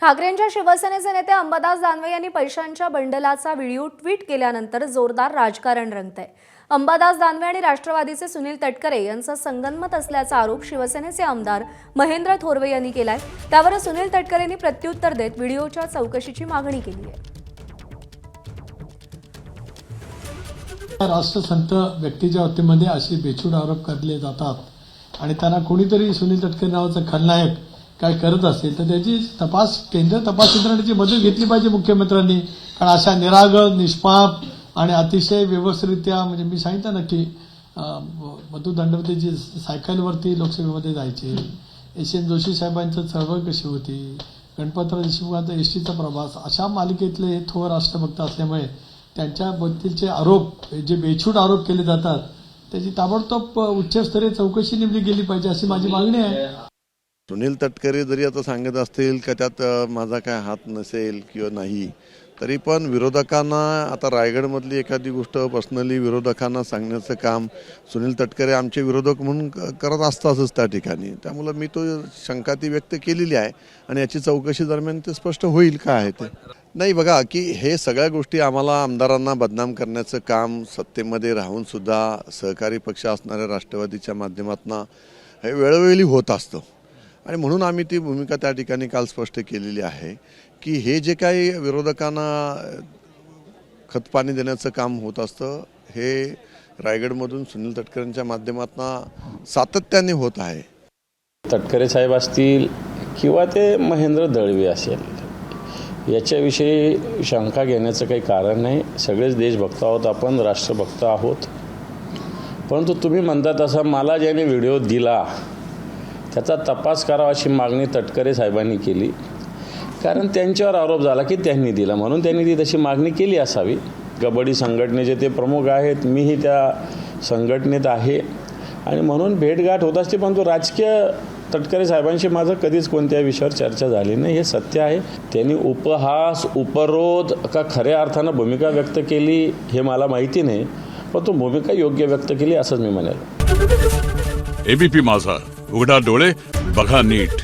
ठाकरेंच्या शिवसेनेचे नेते अंबादास दानवे यांनी पैशांच्या बंडलाचा व्हिडिओ ट्विट केल्यानंतर जोरदार राजकारण रंगतंय। अंबादास दानवे आणि राष्ट्रवादीचे सुनील तटकरे यांचा संगनमत असल्याचा आरोप शिवसेनेचे आमदार महेंद्र थोरवे यांनी केलाय। त्यावर सुनील तटकरेंनी प्रत्युत्तर देत व्हिडिओच्या चौकशीची मागणी केली आहे। राष्ट्रसंत व्यक्तीच्या बाबतीमध्ये असे बेछूट आरोप करले जातात आणि त्यांना कोणीतरी सुनील तटकरे नावाचा खलनायक काय करत असेल तर त्याची केंद्र तपास यंत्रणेची मदत घेतली पाहिजे मुख्यमंत्र्यांनी। कारण अशा निरागळ निष्पाप आणि अतिशय व्यवस्थितरित्या म्हणजे मी सांगितलं ना की मधु दंडवते जी सायकलवरती लोकसभेमध्ये जायचे, एस.एन. जोशी साहेबांचं चळवळ कशी होती, गणपतराव देशमुखांचा एसटीचा प्रवास, अशा मालिकेतले हे थोर राष्ट्रभक्त असल्यामुळे त्यांच्याबद्दलचे आरोप जे बेछूट आरोप केले जातात त्याची ताबडतोब उच्चस्तरीय चौकशी नेमली गेली पाहिजे अशी माझी मागणी आहे। सुनील तटकरे जरी आता सांगत असतील का त्यात माझा काय हात नसेल किंवा नाही, तरी पण विरोधकांना आता रायगडमधली एखादी गोष्ट पर्सनली विरोधकांना सांगण्याचं काम सुनील तटकरे आमचे विरोधक म्हणून करत असतातच त्या ठिकाणी। त्यामुळे मी तो शंका ती व्यक्त केलेली आहे आणि याची चौकशी दरम्यान ते स्पष्ट होईल काय आहे ते। नाही बघा की हे सगळ्या गोष्टी आम्हाला आमदारांना बदनाम करण्याचं काम सत्तेमध्ये राहून सुद्धा सहकारी पक्ष असणाऱ्या राष्ट्रवादीच्या माध्यमातून हे वेळोवेळी होत असतं आणि म्हणून आम्ही ती भूमिका त्या ठिकाणी काल स्पष्ट केलेली आहे की हे जे काही विरोधकांना खतपाणी देण्याचं काम होत असतं हे रायगडमधून सुनील तटकरेंच्या माध्यमातून सातत्याने होत आहे। तटकरे साहेब असतील किंवा ते महेंद्र दळवी असेल, याच्याविषयी शंका घेण्याचं काही कारण नाही। सगळेच देशभक्त आहोत, आपण राष्ट्रभक्त आहोत। परंतु तुम्ही म्हणता तसा मला ज्याने व्हिडिओ दिला त्याचा तपास करावा अशी मागणी तटकरे साहेबांनी केली, कारण त्यांच्यावर आरोप झाला की त्यांनी दिला म्हणून त्यांनी ती तशी मागणी केली असावी। कबड्डी संघटनेचे ते प्रमुख आहेत, मीही त्या संघटनेत आहे आणि म्हणून भेटगाठ होत असते। परंतु राजकीय तटकरे साहेबांशी माझं कधीच कोणत्या विषयावर चर्चा झाली नाही, हे सत्य आहे। त्यांनी उपहास उपरोध का खऱ्या अर्थानं भूमिका व्यक्त केली हे मला माहिती नाही, पण तो भूमिका योग्य व्यक्त केली असंच मी म्हणेल। एबीपी माझा, उघडा डोळे बघा नीट।